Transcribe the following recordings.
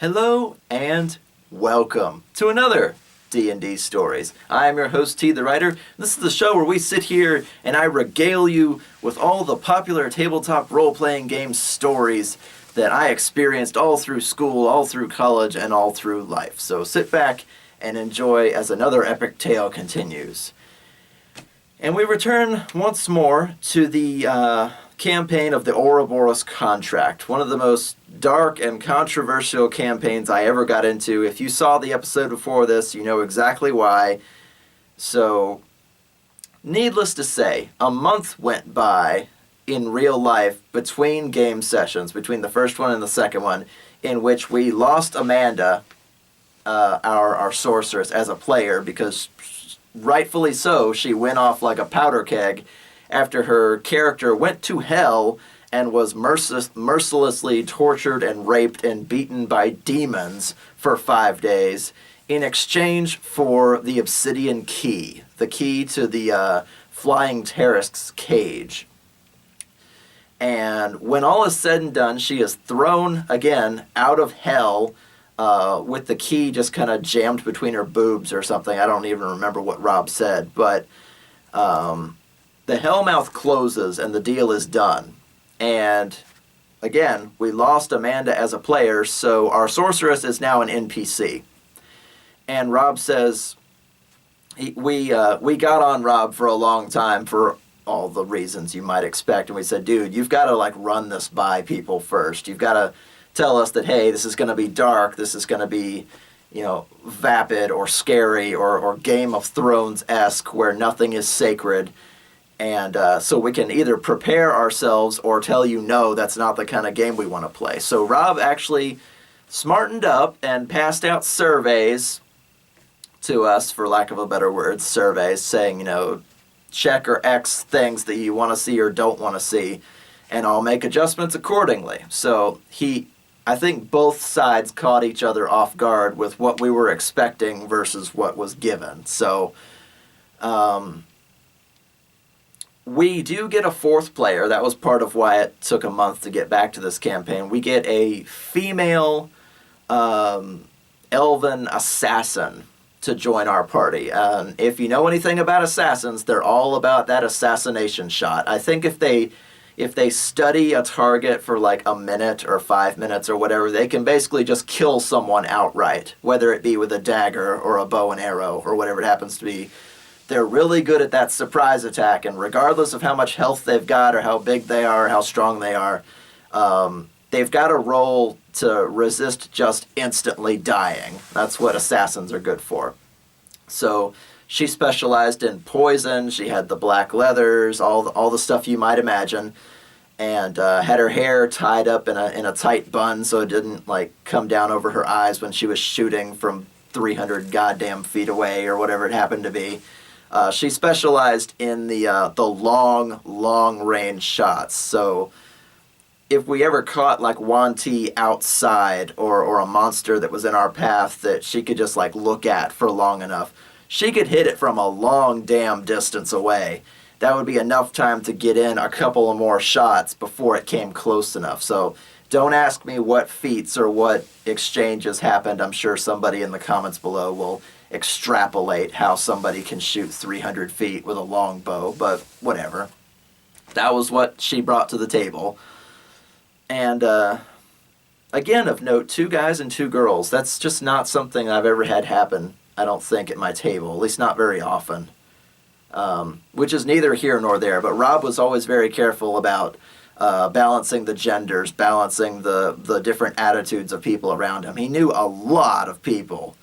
Hello and welcome to another D&D Stories. I am your host, TheWriter. This is the show where we sit here and I regale you with all the popular tabletop role-playing game stories that I experienced all through school, all through college, and all through life. So sit back and enjoy as another epic tale continues. And we return once more to the campaign of the Ouroboros contract, one of the most dark and controversial campaigns I ever got into. If you saw the episode before this, you know exactly why. So, needless to say, a month went by in real life between game sessions, between the first one and the second one, in which we lost Amanda, our sorceress, as a player, because rightfully so, she went off like a powder keg after her character went to hell and was mercilessly tortured and raped and beaten by demons for 5 days in exchange for the obsidian key, the key to the flying terrorist's cage. And when all is said and done, she is thrown again out of hell with the key just kind of jammed between her boobs or something. I don't even remember what Rob said, but the hellmouth closes and the deal is done. And again, we lost Amanda as a player, so our sorceress is now an NPC. And Rob says, we got on Rob for a long time for all the reasons you might expect. And we said, dude, you've got to run this by people first. You've got to tell us that, hey, this is going to be dark. This is going to be, vapid or scary or Game of Thrones-esque where nothing is sacred. And so we can either prepare ourselves or tell you, no, that's not the kind of game we want to play. So Rob actually smartened up and passed out surveys to us, for lack of a better word, surveys saying, check or X things that you want to see or don't want to see, and I'll make adjustments accordingly. So I think both sides caught each other off guard with what we were expecting versus what was given. So, we do get a fourth player. That was part of why it took a month to get back to this campaign. We get a female elven assassin to join our party. If you know anything about assassins, they're all about that assassination shot. I think if they study a target for a minute or 5 minutes or whatever, they can basically just kill someone outright, whether it be with a dagger or a bow and arrow or whatever it happens to be. They're really good at that surprise attack, and regardless of how much health they've got or how big they are or how strong they are, they've got a roll to resist just instantly dying. That's what assassins are good for. So she specialized in poison. She had the black leathers, all the stuff you might imagine, and had her hair tied up in a tight bun so it didn't come down over her eyes when she was shooting from 300 goddamn feet away or whatever it happened to be. She specialized in the long range shots. So if we ever caught Yuan-Ti outside or a monster that was in our path that she could just look at for long enough, she could hit it from a long damn distance away. That would be enough time to get in a couple of more shots before it came close enough. So don't ask me what feats or what exchanges happened. I'm sure somebody in the comments below will extrapolate how somebody can shoot 300 feet with a long bow, but whatever. That was what she brought to the table. And again, of note, 2 guys and 2 girls. That's just not something I've ever had happen, I don't think, at my table, at least not very often. Which is neither here nor there, but Rob was always very careful about balancing the genders, balancing the different attitudes of people around him. He knew a lot of people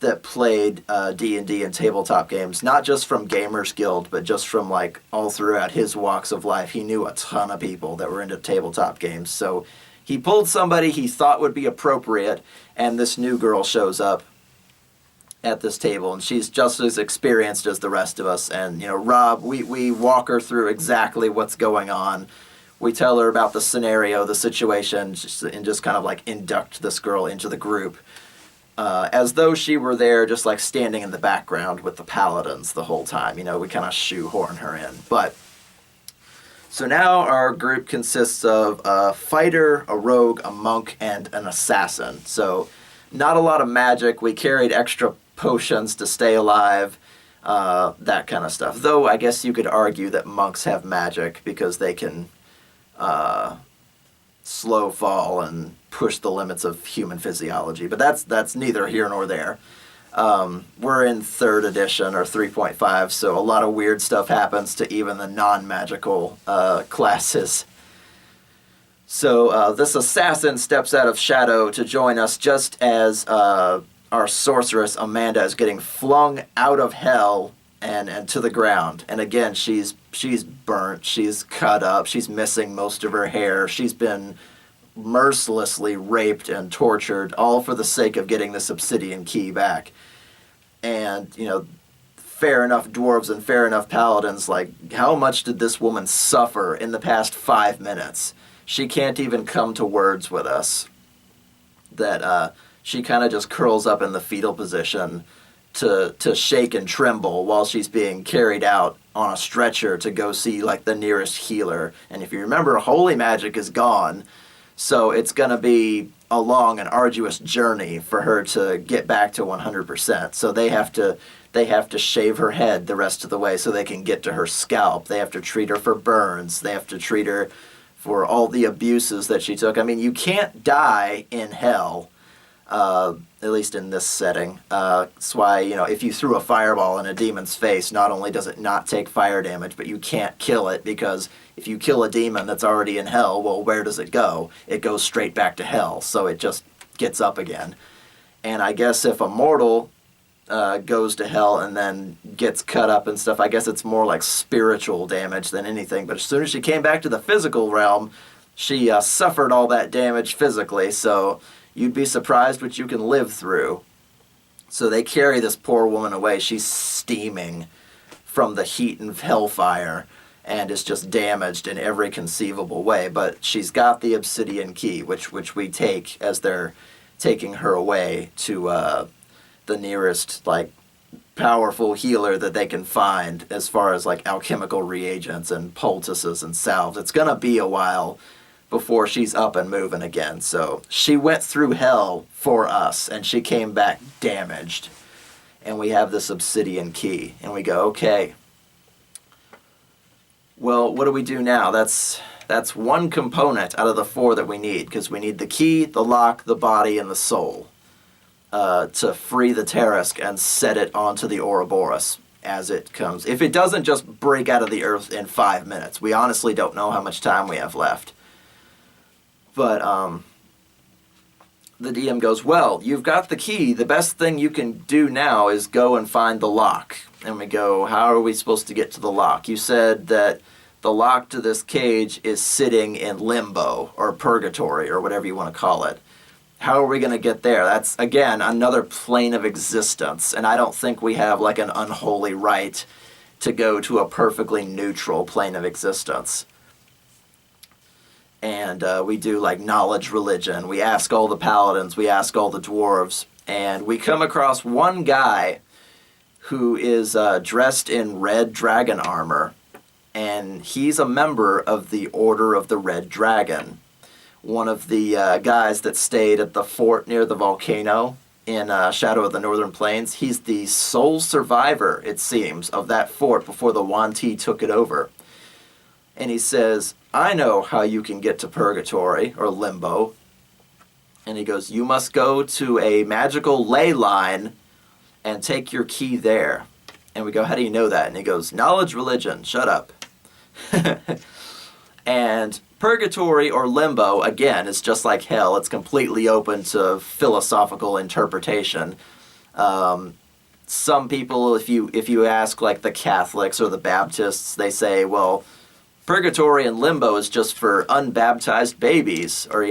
that played D&D and tabletop games, not just from Gamers Guild, but just from all throughout his walks of life. He knew a ton of people that were into tabletop games. So he pulled somebody he thought would be appropriate, and this new girl shows up at this table, and she's just as experienced as the rest of us. And, Rob, we walk her through exactly what's going on. We tell her about the scenario, the situation, and just kind of induct this girl into the group. As though she were there just standing in the background with the paladins the whole time. We kind of shoehorn her in. But So now our group consists of a fighter, a rogue, a monk, and an assassin. So not a lot of magic. We carried extra potions to stay alive, that kind of stuff. Though I guess you could argue that monks have magic because they can slow fall and push the limits of human physiology. But that's neither here nor there. We're in 3rd edition or 3.5, so a lot of weird stuff happens to even the non-magical classes. So this assassin steps out of shadow to join us just as our sorceress Amanda is getting flung out of hell and to the ground. And again, she's burnt, she's cut up, she's missing most of her hair, she's been mercilessly raped and tortured, all for the sake of getting this obsidian key back. And, fair enough dwarves and fair enough paladins, like, how much did this woman suffer in the past 5 minutes? She can't even come to words with us. That she kind of just curls up in the fetal position to shake and tremble while she's being carried out on a stretcher to go see, like, the nearest healer. And if you remember, holy magic is gone, so it's going to be a long and arduous journey for her to get back to 100%. So they have to shave her head the rest of the way so they can get to her scalp. They have to treat her for burns. They have to treat her for all the abuses that she took. I mean, you can't die in hell, at least in this setting. That's why, if you threw a fireball in a demon's face, not only does it not take fire damage, but you can't kill it, because if you kill a demon that's already in hell, well, where does it go? It goes straight back to hell, so it just gets up again. And I guess if a mortal goes to hell and then gets cut up and stuff, I guess it's more like spiritual damage than anything. But as soon as she came back to the physical realm, she suffered all that damage physically, so you'd be surprised what you can live through. So they carry this poor woman away. She's steaming from the heat and hellfire and is just damaged in every conceivable way. But she's got the obsidian key, which we take as they're taking her away to the nearest, like, powerful healer that they can find as far as, like, alchemical reagents and poultices and salves. It's going to be a while before she's up and moving again. So she went through hell for us, and she came back damaged. And we have this obsidian key. And we go, okay, well, what do we do now? That's one component out of the 4 that we need, because we need the key, the lock, the body, and the soul to free the Tarisk and set it onto the Ouroboros as it comes. If it doesn't just break out of the earth in 5 minutes, we honestly don't know how much time we have left. But the DM goes, well, you've got the key. The best thing you can do now is go and find the lock. And we go, how are we supposed to get to the lock? You said that the lock to this cage is sitting in limbo or purgatory or whatever you want to call it. How are we going to get there? That's, again, another plane of existence. And I don't think we have, like, an unholy right to go to a perfectly neutral plane of existence. And we do, like, knowledge religion. We ask all the paladins. We ask all the dwarves. And we come across one guy who is dressed in red dragon armor. And he's a member of the Order of the Red Dragon. One of the guys that stayed at the fort near the volcano in Shadow of the Northern Plains. He's the sole survivor, it seems, of that fort before the Yuan-Ti took it over. And he says, I know how you can get to purgatory, or limbo. And he goes, you must go to a magical ley line and take your key there. And we go, how do you know that? And he goes, knowledge religion, shut up. And purgatory or limbo, again, is just like hell. It's completely open to philosophical interpretation. Some people, if you ask, like, the Catholics or the Baptists, they say, well, purgatory and limbo is just for unbaptized babies. Or,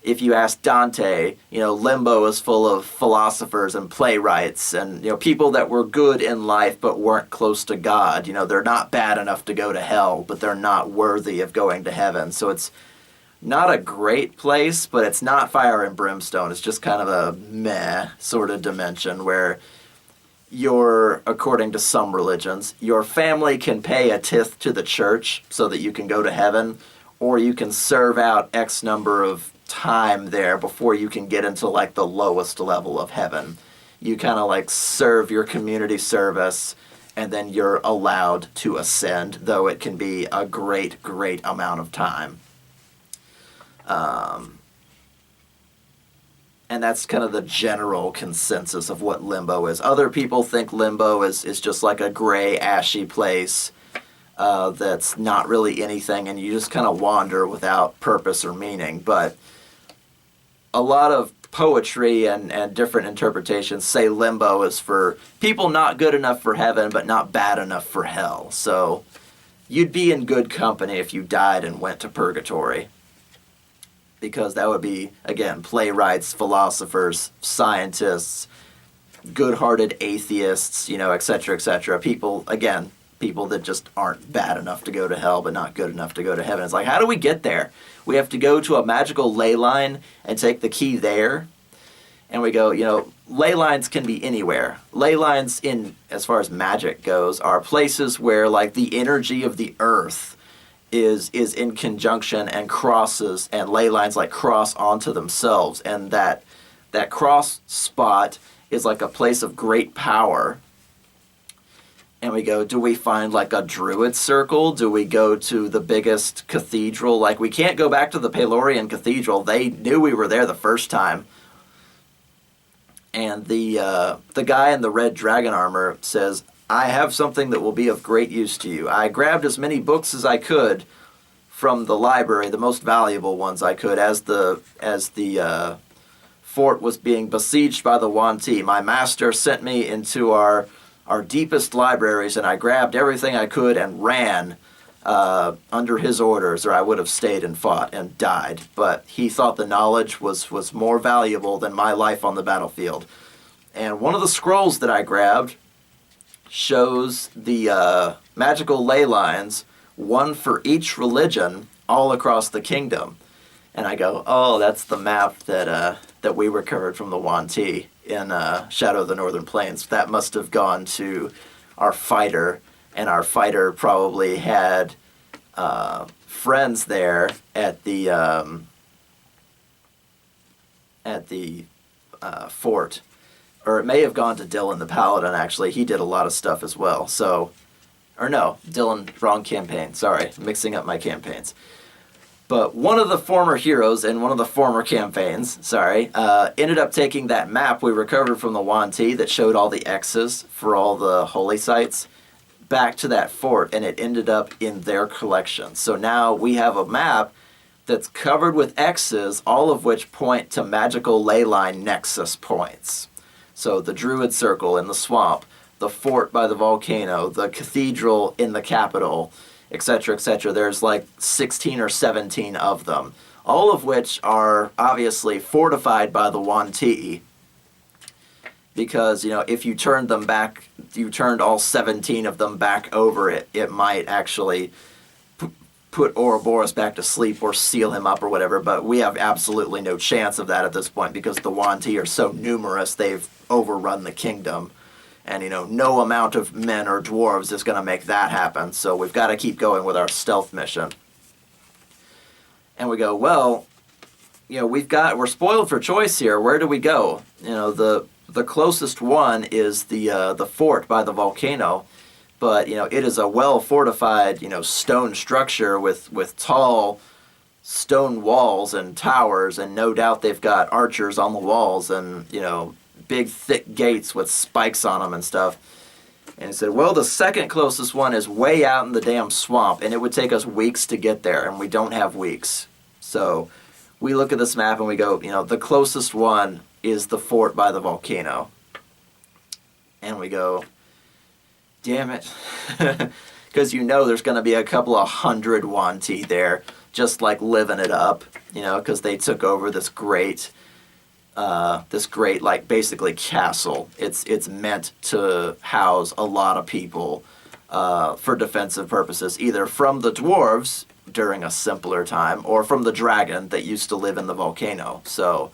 if you ask Dante, limbo is full of philosophers and playwrights and, people that were good in life but weren't close to God. They're not bad enough to go to hell, but they're not worthy of going to heaven. So it's not a great place, but it's not fire and brimstone. It's just kind of a meh sort of dimension where according to some religions, your family can pay a tithe to the church so that you can go to heaven, or you can serve out X number of time there before you can get into like the lowest level of heaven. You kind of like serve your community service, and then you're allowed to ascend, though it can be a great, great amount of time. And that's kind of the general consensus of what limbo is. Other people think limbo is just like a gray, ashy place that's not really anything, and you just kind of wander without purpose or meaning. But a lot of poetry and different interpretations say limbo is for people not good enough for heaven, but not bad enough for hell. So you'd be in good company if you died and went to purgatory. Because that would be, again, playwrights, philosophers, scientists, good-hearted atheists, et cetera, et cetera. People that just aren't bad enough to go to hell, but not good enough to go to heaven. It's like, how do we get there? We have to go to a magical ley line and take the key there. And we go, ley lines can be anywhere. Ley lines, as far as magic goes, are places where, like, the energy of the earth is in conjunction and crosses, and ley lines like cross onto themselves, and that cross spot is like a place of great power. And we go, do we find like a druid circle? Do we go to the biggest cathedral? Like, we can't go back to the Pelorian Cathedral. They knew we were there the first time. And the guy in the red dragon armor says, I have something that will be of great use to you. I grabbed as many books as I could from the library, the most valuable ones I could, as the fort was being besieged by the Yuan-Ti. My master sent me into our deepest libraries, and I grabbed everything I could and ran under his orders, or I would have stayed and fought and died. But he thought the knowledge was more valuable than my life on the battlefield. And one of the scrolls that I grabbed shows the magical ley lines, one for each religion, all across the kingdom. And I go, oh, that's the map that we recovered from the Yuan-Ti in Shadow of the Northern Plains. That must have gone to our fighter, and our fighter probably had friends there at the fort. Or it may have gone to Dylan the Paladin, actually. He did a lot of stuff as well. So, or no, Dylan, wrong campaign. Sorry, mixing up my campaigns. But one of the former heroes in one of the former campaigns, ended up taking that map we recovered from the Yuan-Ti that showed all the X's for all the holy sites back to that fort, and it ended up in their collection. So now we have a map that's covered with X's, all of which point to magical ley line nexus points. So the Druid Circle in the swamp, the fort by the volcano, the cathedral in the capital, etc., etc. There's like 16 or 17 of them, all of which are obviously fortified by the Yuan-Ti. Because, if you turned them back, you turned all 17 of them back over it might actually put Ouroboros back to sleep or seal him up or whatever, but we have absolutely no chance of that at this point because the Yuan-Ti are so numerous, they've overrun the kingdom. And, no amount of men or dwarves is going to make that happen, so we've got to keep going with our stealth mission. And we go, well, we're spoiled for choice here. Where do we go? The closest one is the fort by the volcano. But, it is a well-fortified, stone structure with tall stone walls and towers, and no doubt they've got archers on the walls and, big, thick gates with spikes on them and stuff. And he said, well, the second closest one is way out in the damn swamp, and it would take us weeks to get there, and we don't have weeks. So we look at this map and we go, the closest one is the fort by the volcano. And we go, damn it. Because there's going to be a couple of hundred Yuan-Ti there, just like living it up, because they took over this great, like, basically castle. It's meant to house a lot of people for defensive purposes, either from the dwarves during a simpler time or from the dragon that used to live in the volcano. So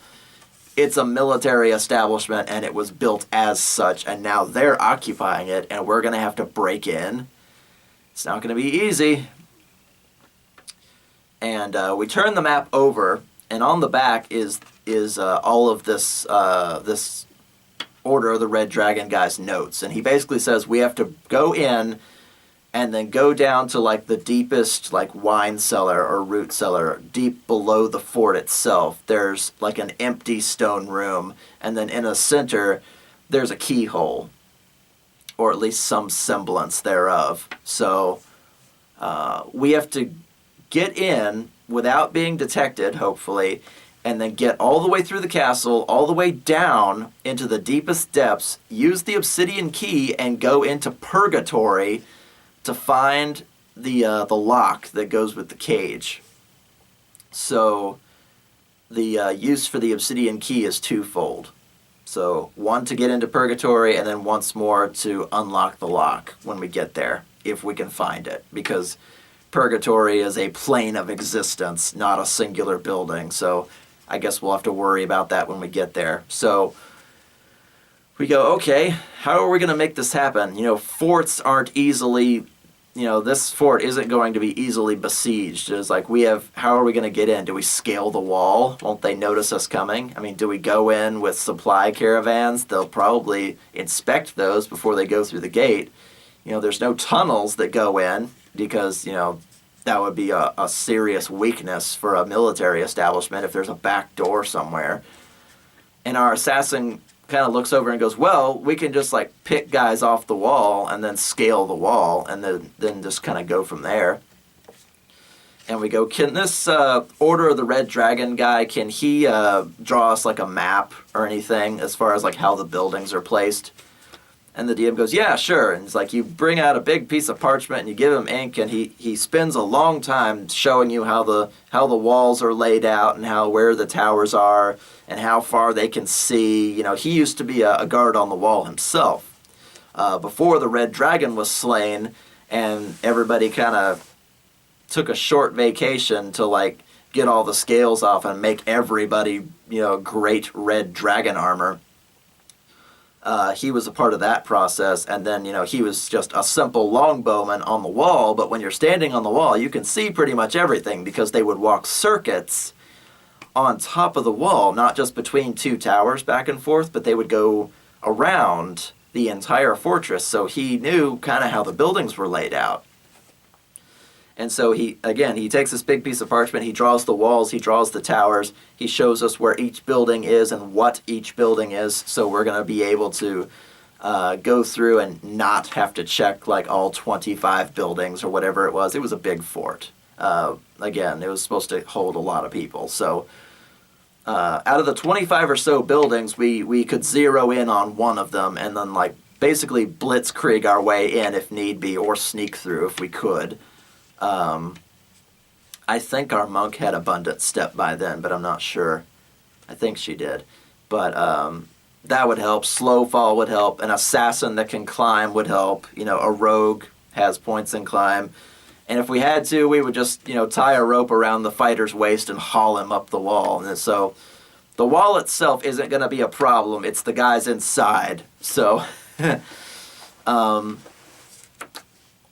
it's a military establishment and it was built as such, and now they're occupying it and we're going to have to break in. It's not going to be easy. And we turn the map over, and on the back is all of this this Order of the Red Dragon guy's notes, and he basically says we have to go in and then go down to like the deepest like wine cellar or root cellar deep below the fort itself. There's like an empty stone room, and then in a center there's a keyhole, or at least some semblance thereof. So we have to get in without being detected, hopefully, and then get all the way through the castle, all the way down into the deepest depths, use the obsidian key, and go into purgatory to find the lock that goes with the cage. So the use for the obsidian key is twofold. So one, to get into purgatory, and then once more to unlock the lock when we get there, if we can find it. Because purgatory is a plane of existence, not a singular building. So I guess we'll have to worry about that when we get there. So we go, okay, how are we going to make this happen? You know, forts aren't easily, you know, this fort isn't going to be easily besieged. It's like how are we going to get in? Do we scale the wall? Won't they notice us coming? I mean, do we go in with supply caravans? They'll probably inspect those before they go through the gate. You know, there's no tunnels that go in because, you know, that would be a serious weakness for a military establishment if there's a back door somewhere. And our assassin kind of looks over and goes, well, we can just like pick guys off the wall and then scale the wall and then just kind of go from there. And we go, can this Order of the Red Dragon guy, can he draw us like a map or anything as far as like how the buildings are placed? And the DM goes, yeah, sure. And it's like you bring out a big piece of parchment and you give him ink, and he spends a long time showing you how the walls are laid out and where the towers are and how far they can see. You know, he used to be a guard on the wall himself before the Red Dragon was slain, and everybody kind of took a short vacation to like get all the scales off and make everybody, you know, great red dragon armor. He was a part of that process, and then, you know, he was just a simple longbowman on the wall, but when you're standing on the wall, you can see pretty much everything because they would walk circuits on top of the wall, not just between two towers back and forth, but they would go around the entire fortress, so he knew kind of how the buildings were laid out. And so he takes this big piece of parchment, he draws the walls, he draws the towers, he shows us where each building is and what each building is, so we're going to be able to go through and not have to check like all 25 buildings or whatever it was. It was a big fort. Again, it was supposed to hold a lot of people. So out of the 25 or so buildings, we could zero in on one of them and then like basically blitzkrieg our way in if need be, or sneak through if we could. I think our monk had abundant step by then, but I'm not sure. I think she did. But that would help. Slow fall would help. An assassin that can climb would help. You know, a rogue has points in climb. And if we had to, we would just, you know, tie a rope around the fighter's waist and haul him up the wall. And so the wall itself isn't going to be a problem. It's the guys inside. So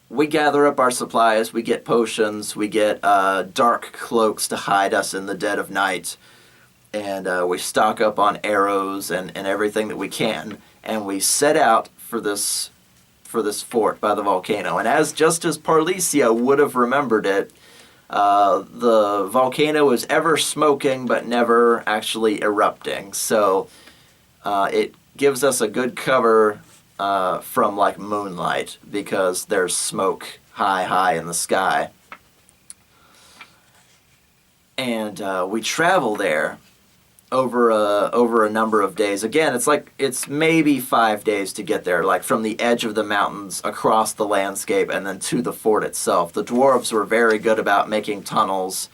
we gather up our supplies, we get potions, we get dark cloaks to hide us in the dead of night, and we stock up on arrows and everything that we can, and we set out for this fort by the volcano. And just as Parlesia would have remembered it, the volcano is ever smoking but never actually erupting, so it gives us a good cover from like moonlight because there's smoke high in the sky. And we travel there over a number of days. Again, it's maybe 5 days to get there, like from the edge of the mountains across the landscape and then to the fort itself. The dwarves were very good about making tunnels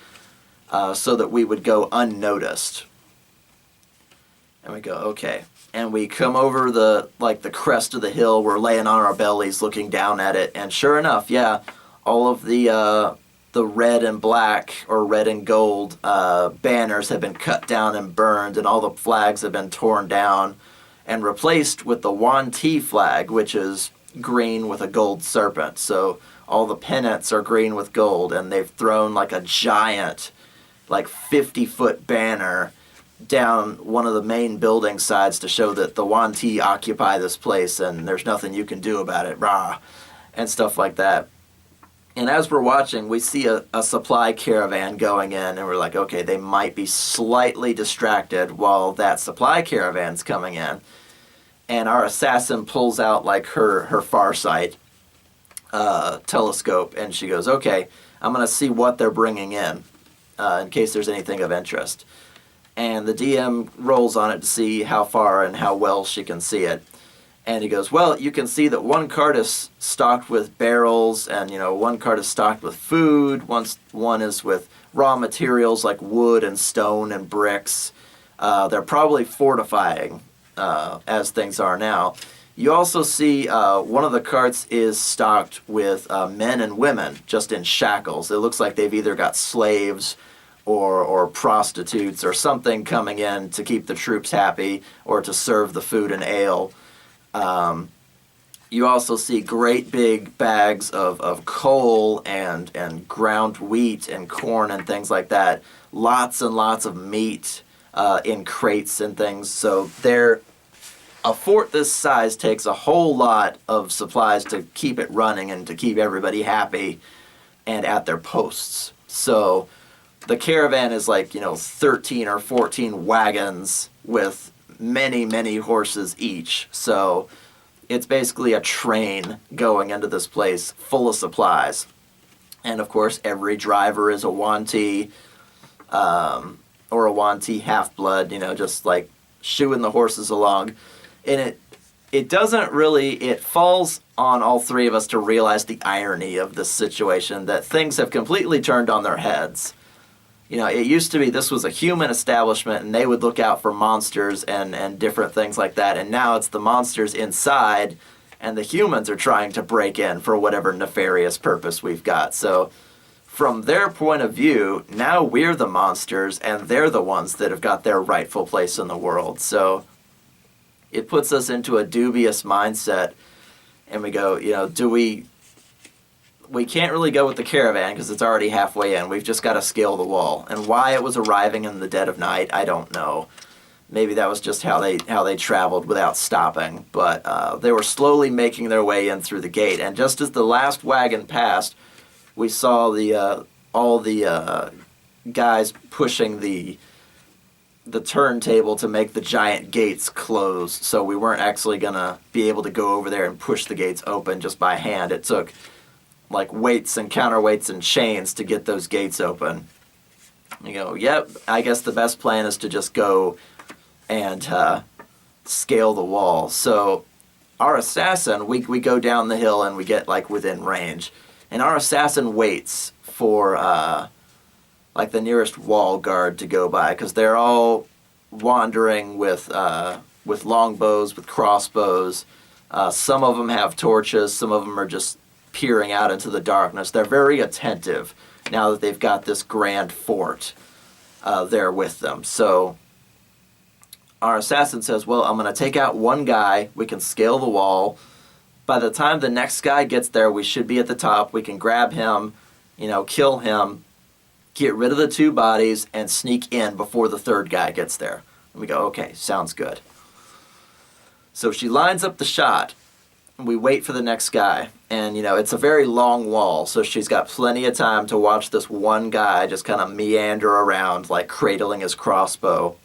so that we would go unnoticed. And we go, okay. And we come over the crest of the hill. We're laying on our bellies looking down at it. And sure enough, yeah, all of the the red and black or red and gold banners have been cut down and burned, and all the flags have been torn down and replaced with the Yuan-Ti flag, which is green with a gold serpent. So all the pennants are green with gold, and they've thrown like a giant, like 50-foot banner down one of the main building sides to show that the Yuan-Ti occupy this place and there's nothing you can do about it, rah, and stuff like that. And as we're watching, we see a supply caravan going in, and we're like, okay, they might be slightly distracted while that supply caravan's coming in. And our assassin pulls out like her farsight telescope, and she goes, okay, I'm going to see what they're bringing in case there's anything of interest. And the DM rolls on it to see how far and how well she can see it. And he goes, well, you can see that one cart is stocked with barrels, and, one cart is stocked with food. One is with raw materials like wood and stone and bricks. They're probably fortifying as things are now. You also see one of the carts is stocked with men and women just in shackles. It looks like they've either got slaves or prostitutes or something coming in to keep the troops happy or to serve the food and ale. You also see great big bags of coal and ground wheat and corn and things like that. Lots and lots of meat in crates and things. So a fort this size takes a whole lot of supplies to keep it running and to keep everybody happy and at their posts. So the caravan is like, 13 or 14 wagons with many, many horses each. So it's basically a train going into this place full of supplies. And of course, every driver is a Yuan-Ti or a Yuan-Ti half-blood, just like shooing the horses along. And it doesn't really, it falls on all three of us to realize the irony of this situation, that things have completely turned on their heads. It used to be this was a human establishment and they would look out for monsters and different things like that. And now it's the monsters inside and the humans are trying to break in for whatever nefarious purpose we've got. So from their point of view, now we're the monsters and they're the ones that have got their rightful place in the world. So it puts us into a dubious mindset, and we go, we can't really go with the caravan because it's already halfway in. We've just got to scale the wall. And why it was arriving in the dead of night, I don't know. Maybe that was just how they traveled without stopping. But they were slowly making their way in through the gate. And just as the last wagon passed, we saw all the guys pushing the turntable to make the giant gates close. So we weren't actually going to be able to go over there and push the gates open just by hand. It took like weights and counterweights and chains to get those gates open. You go, yep, I guess the best plan is to just go and scale the wall. So our assassin, we go down the hill and we get like within range. And our assassin waits for like the nearest wall guard to go by, because they're all wandering with longbows, with crossbows. Some of them have torches. Some of them are just peering out into the darkness. They're very attentive now that they've got this grand fort there with them. So our assassin says, well, I'm going to take out one guy. We can scale the wall. By the time the next guy gets there, we should be at the top. We can grab him, kill him, get rid of the two bodies, and sneak in before the third guy gets there. And we go, okay, sounds good. So she lines up the shot. We wait for the next guy, and it's a very long wall, so she's got plenty of time to watch this one guy just kind of meander around, like cradling his crossbow.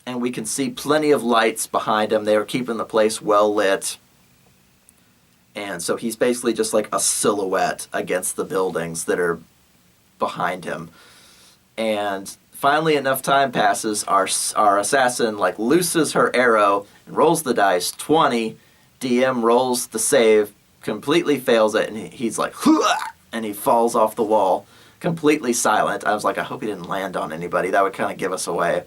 And we can see plenty of lights behind him. They are keeping the place well lit. And so he's basically just like a silhouette against the buildings that are behind him. And finally enough time passes, our assassin like looses her arrow and rolls the dice. 20. DM rolls the save, completely fails it, and he's like, "Hua!" and he falls off the wall, completely silent. I was like, I hope he didn't land on anybody. That would kind of give us away.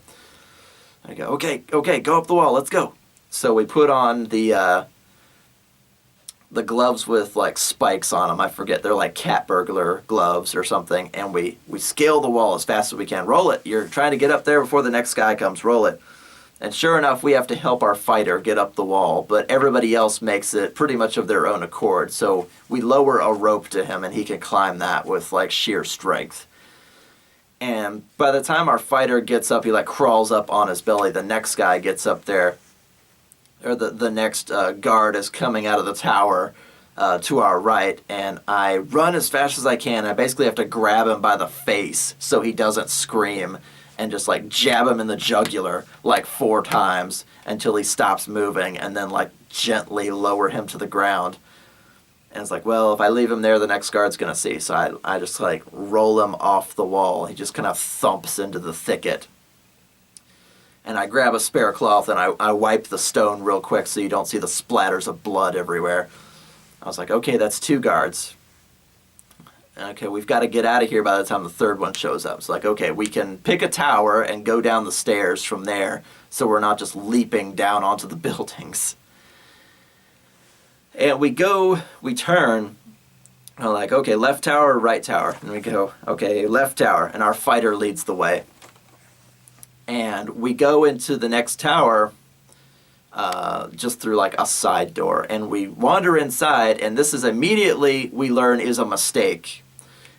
I go, okay, go up the wall, let's go. So we put on the the gloves with like spikes on them. I forget, they're like cat burglar gloves or something. And we scale the wall as fast as we can. Roll it. You're trying to get up there before the next guy comes. Roll it. And sure enough, we have to help our fighter get up the wall, but everybody else makes it pretty much of their own accord. So we lower a rope to him, and he can climb that with like sheer strength. And by the time our fighter gets up, he like crawls up on his belly. The next guy gets up there, or the next guard is coming out of the tower to our right, and I run as fast as I can. I basically have to grab him by the face so he doesn't scream, and just like jab him in the jugular like 4 times until he stops moving, and then like gently lower him to the ground. And it's like, well, if I leave him there, the next guard's gonna see. So I just like roll him off the wall. He just kind of thumps into the thicket. And I grab a spare cloth and I wipe the stone real quick so you don't see the splatters of blood everywhere. I was like, okay, that's 2 guards. Okay, we've got to get out of here by the time the third one shows up. It's like, okay, we can pick a tower and go down the stairs from there so we're not just leaping down onto the buildings. And we turn, and we're like, okay, left tower, right tower. And we go, okay, left tower, and our fighter leads the way. And we go into the next tower just through like a side door. And we wander inside, and this is immediately, we learn, is a mistake.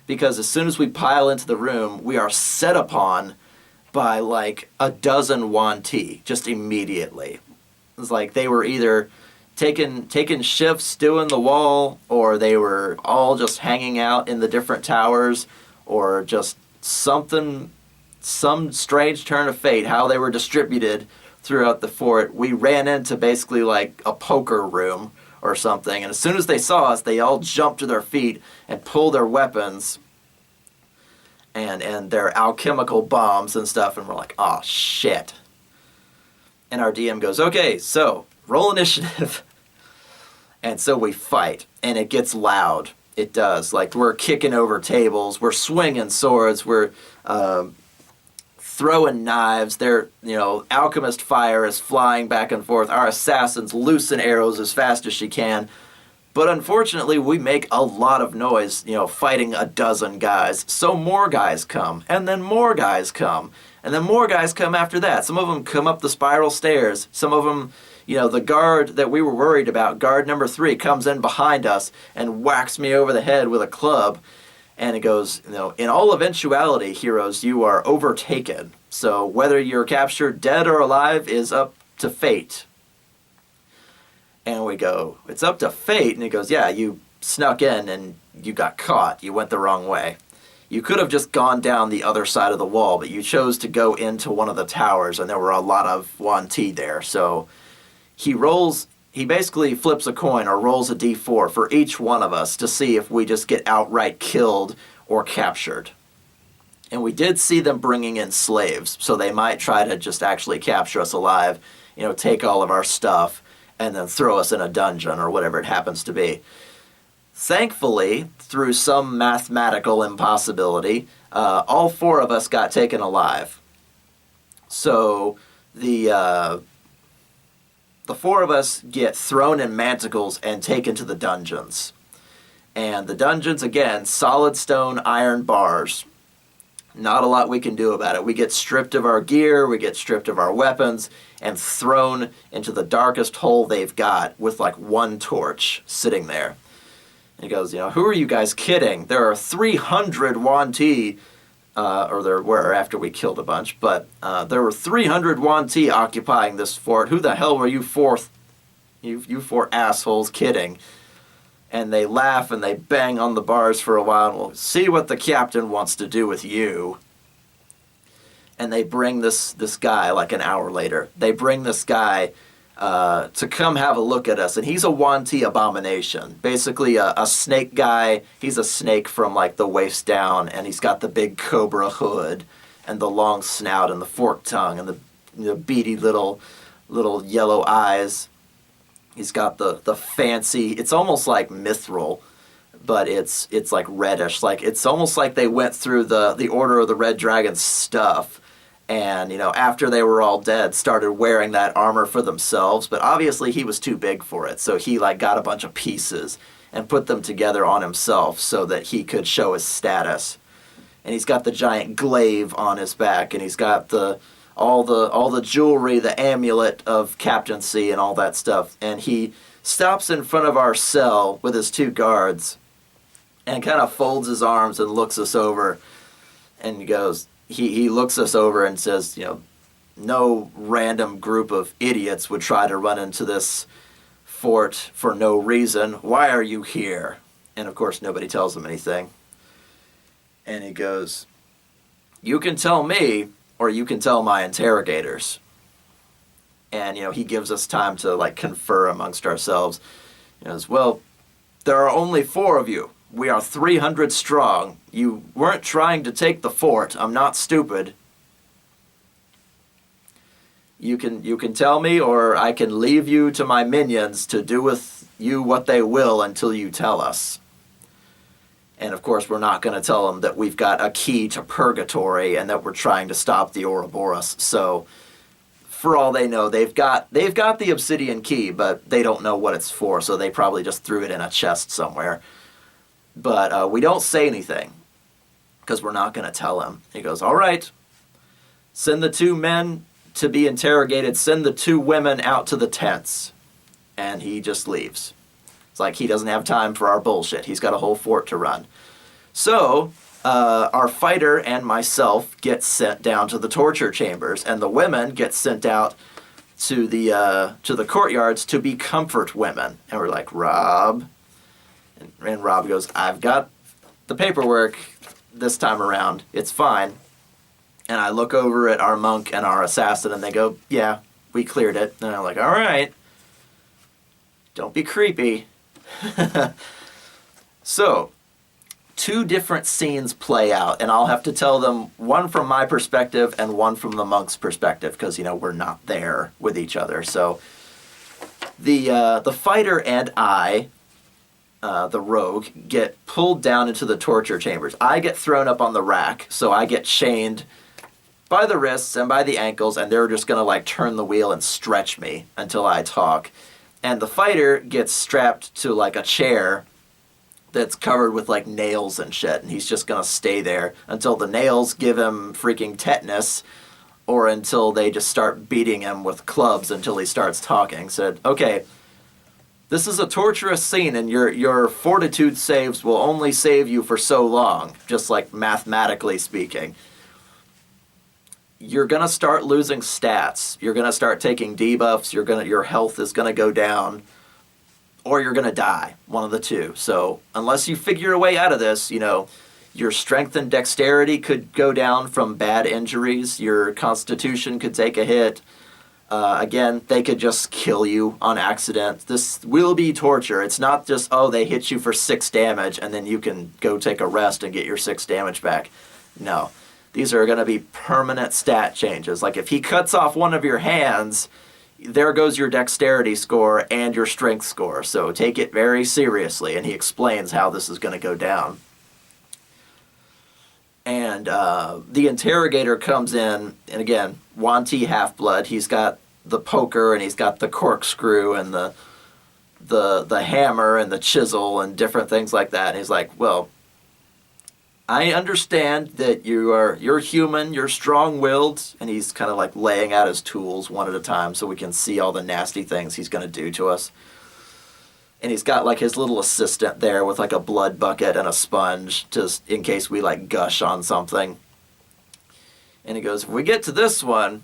Because as soon as we pile into the room, we are set upon by like a dozen Yuan-Ti just immediately. It's like they were either taking shifts doing the wall, or they were all just hanging out in the different towers, or just some strange turn of fate, how they were distributed throughout the fort. We ran into basically like a poker room or something, and as soon as they saw us, they all jumped to their feet and pulled their weapons and their alchemical bombs and stuff, and we're like, oh shit. And our DM goes, okay, so roll initiative. And so we fight, and it gets loud. It does. Like, we're kicking over tables, we're swinging swords, we're throwing knives. Alchemist fire is flying back and forth. Our assassins loosen arrows as fast as she can. But unfortunately, we make a lot of noise, fighting a dozen guys. So more guys come, and then more guys come, and then more guys come after that. Some of them come up the spiral stairs. Some of them, the guard that we were worried about, guard number 3, comes in behind us and whacks me over the head with a club. And it goes, in all eventuality, heroes, you are overtaken. So whether you're captured dead or alive is up to fate. And we go, it's up to fate. And he goes, yeah, you snuck in and you got caught. You went the wrong way. You could have just gone down the other side of the wall, but you chose to go into one of the towers, and there were a lot of Yuan-Ti there. So he basically flips a coin or rolls a d4 for each one of us to see if we just get outright killed or captured. And we did see them bringing in slaves, so they might try to just actually capture us alive, take all of our stuff, and then throw us in a dungeon or whatever it happens to be. Thankfully, through some mathematical impossibility, all 4 of us got taken alive. So the 4 of us get thrown in manticles and taken to the dungeons. And the dungeons, again, solid stone iron bars. Not a lot we can do about it. We get stripped of our gear, we get stripped of our weapons, and thrown into the darkest hole they've got with like 1 torch sitting there. And he goes, who are you guys kidding? There are 300 Yuan-Ti, or there were after we killed a bunch, but there were 300 Yuan-Ti occupying this fort. Who the hell were you 4 assholes kidding? And they laugh and they bang on the bars for a while, and we'll see what the captain wants to do with you. And they bring this guy like an hour later. They bring this guy to come have a look at us, and he's a Yuan-Ti abomination. Basically a snake guy. He's a snake from like the waist down, and he's got the big cobra hood and the long snout and the forked tongue and the beady little yellow eyes. He's got the fancy, it's almost like mithril, but it's like reddish. Like, it's almost like they went through the Order of the Red Dragon stuff and, after they were all dead, started wearing that armor for themselves. But obviously he was too big for it, so he got a bunch of pieces and put them together on himself so that he could show his status. And he's got the giant glaive on his back, and he's got all the jewelry, the amulet of captaincy and all that stuff. And he stops in front of our cell with his 2 guards and kind of folds his arms and looks us over, and he looks us over and says, no random group of idiots would try to run into this fort for no reason. Why are you here? And of course nobody tells him anything. And he goes, you can tell me, or you can tell my interrogators. And, he gives us time to, confer amongst ourselves. He goes, well, there are only 4 of you. We are 300 strong. You weren't trying to take the fort. I'm not stupid. You can tell me, or I can leave you to my minions to do with you what they will until you tell us. And of course, we're not going to tell them that we've got a key to purgatory and that we're trying to stop the Ouroboros. So, for all they know, they've got the obsidian key, but they don't know what it's for. So they probably just threw it in a chest somewhere. But we don't say anything because we're not going to tell him. He goes, all right, send the 2 men to be interrogated. Send the 2 women out to the tents. And he just leaves. It's like he doesn't have time for our bullshit. He's got a whole fort to run. So our fighter and myself get sent down to the torture chambers, and the women get sent out to the courtyards to be comfort women. And we're like, Rob. And Rob goes, I've got the paperwork this time around. It's fine. And I look over at our monk and our assassin, and they go, yeah, we cleared it. And I'm like, all right. Don't be creepy. So, 2 different scenes play out, and I'll have to tell them one from my perspective and one from the monk's perspective, because, we're not there with each other. So, the fighter and I, the rogue, get pulled down into the torture chambers. I get thrown up on the rack, so I get chained by the wrists and by the ankles, and they're just going to turn the wheel and stretch me until I talk. And the fighter gets strapped to a chair that's covered with nails and shit, and he's just going to stay there until the nails give him freaking tetanus, or until they just start beating him with clubs until he starts talking. Said, okay, this is a torturous scene, and your fortitude saves will only save you for so long, just mathematically speaking. You're going to start losing stats. You're going to start taking debuffs. Your health is going to go down, or you're going to die, one of the 2. So unless you figure a way out of this, your strength and dexterity could go down from bad injuries. Your constitution could take a hit. Again, they could just kill you on accident. This will be torture. It's not just, they hit you for 6 damage, and then you can go take a rest and get your 6 damage back. No. These are going to be permanent stat changes. If he cuts off one of your hands, there goes your dexterity score and your strength score. So take it very seriously. And he explains how this is going to go down. And the interrogator comes in, and again, Yuan-Ti Half-Blood. He's got the poker, and he's got the corkscrew, and the hammer, and the chisel, and different things like that. And he's like, well, I understand that you're human, you're strong-willed, and he's kind of laying out his tools one at a time so we can see all the nasty things he's going to do to us. And he's got his little assistant there with a blood bucket and a sponge just in case we gush on something. And he goes, if we get to this one,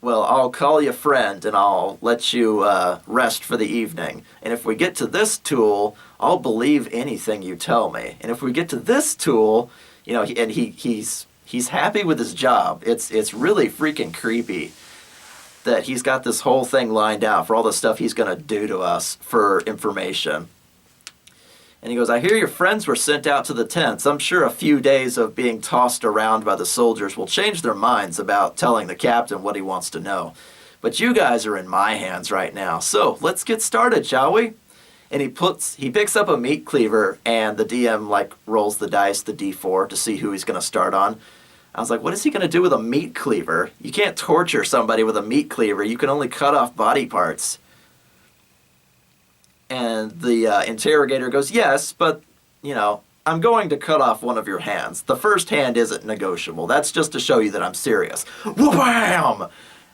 well, I'll call you friend and I'll let you rest for the evening. And if we get to this tool, I'll believe anything you tell me. And if we get to this tool, and he's happy with his job. It's really freaking creepy that he's got this whole thing lined out for all the stuff he's going to do to us for information. And he goes, I hear your friends were sent out to the tents. I'm sure a few days of being tossed around by the soldiers will change their minds about telling the captain what he wants to know. But you guys are in my hands right now. So let's get started, shall we? And he picks up a meat cleaver, and the DM rolls the dice, the D4, to see who he's going to start on. I was like, what is he going to do with a meat cleaver? You can't torture somebody with a meat cleaver. You can only cut off body parts. And the interrogator goes, yes, but, I'm going to cut off one of your hands. The first hand isn't negotiable. That's just to show you that I'm serious. Wha-bam!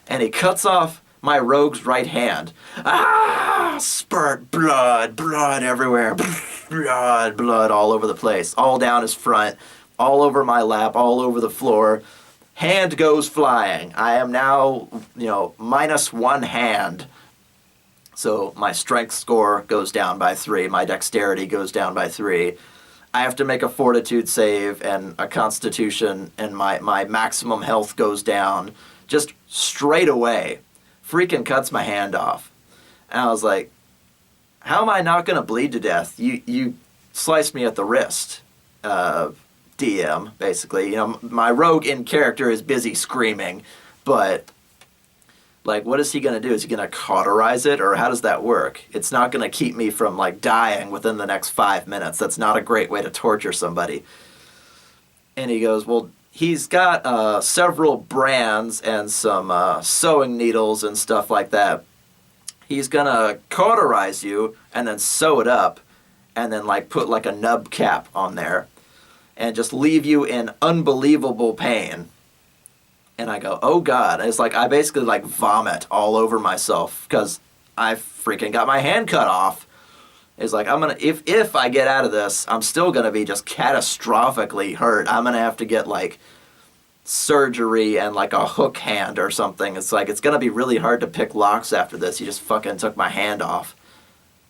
And he cuts off my rogue's right hand. Ah! Spurt blood everywhere. Blood all over the place. All down his front. All over my lap. All over the floor. Hand goes flying. I am now, -1 hand. So my strength score goes down by 3. My dexterity goes down by 3. I have to make a fortitude save and a constitution, and my maximum health goes down just straight away. Freaking cuts my hand off. And I was like, how am I not going to bleed to death? You sliced me at the wrist, DM, basically. My rogue in character is busy screaming, but... like, what is he going to do? Is he going to cauterize it, or how does that work? It's not going to keep me from, dying within the next 5 minutes. That's not a great way to torture somebody. And he goes, well, he's got several brands and some sewing needles and stuff like that. He's going to cauterize you and then sew it up and then, put, a nub cap on there and just leave you in unbelievable pain. And I go, oh God. And it's I basically vomit all over myself because I freaking got my hand cut off. It's I'm going to, if I get out of this, I'm still going to be just catastrophically hurt. I'm going to have to get surgery and a hook hand or something. It's it's going to be really hard to pick locks after this. You just fucking took my hand off.